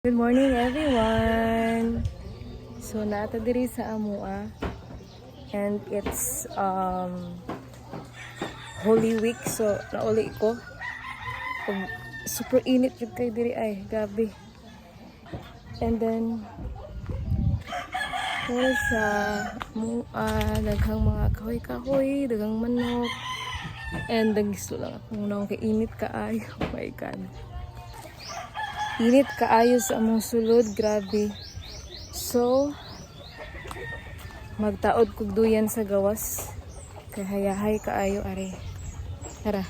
Good morning everyone. So naata diri sa Amua and it's Holy Week, so nauli ko. Super init jud kay diri ay gabi. And then wala sa Amua, daghang mga kahoy-kahoy, daghang manok. And nagisto lang ako nung kay init kaayo. Oh my god. Init kaayo sa among sulod, grabe. So, magtaod kog duyan sa gawas. Kay hayahay kaayo are. Tara.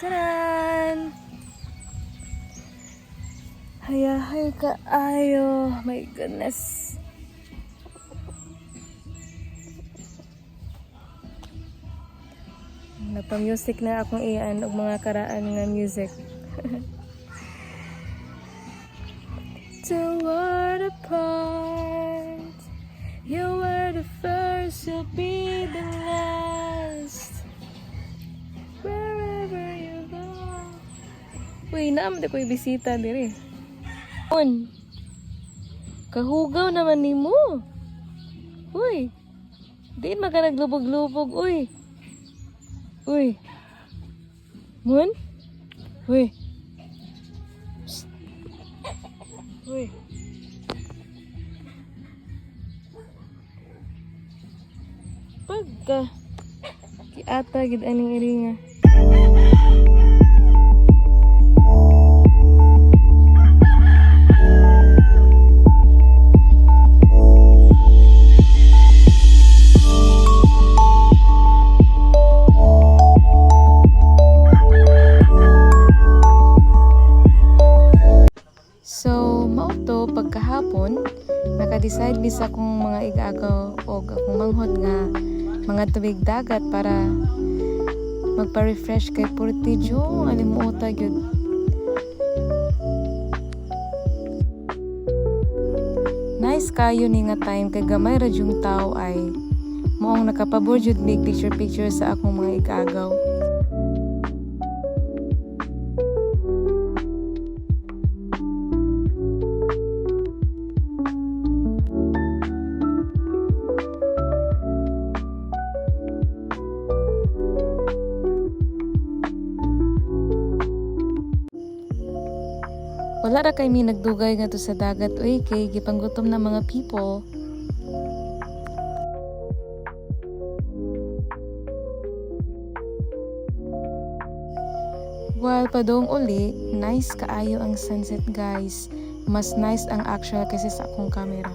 Taran! Hayahay kaayo. My goodness. Napa-music na akong iyan og mga karaan nga music. Toward apart, you were the first, you'll be the last. Wherever you go. Uy, naman ko'y bisita diri. Kahugaw naman ni mo. Uy, di maka naglubog-lubog. Uy. Uy. Mun? Uy. Psst. Uy. Pagka kiata gid aning iringa. So, mao to pagkahapon, naka-decide bisa kung mga igagaw o akong manghod nga mga tubig dagat para magpa-refresh kay Portijo. Alimuota gyud. Nice kayo ni nga time kay gamay ra jung tao ay moong nakapabor jud mig picture sa akong mga igagaw. Wala ra kay mi nagdugay nga to sa dagat oy kay gipanggutom na mga people. While padong uli, nice kaayo ang sunset guys. Mas nice ang actual kasi sa akong camera.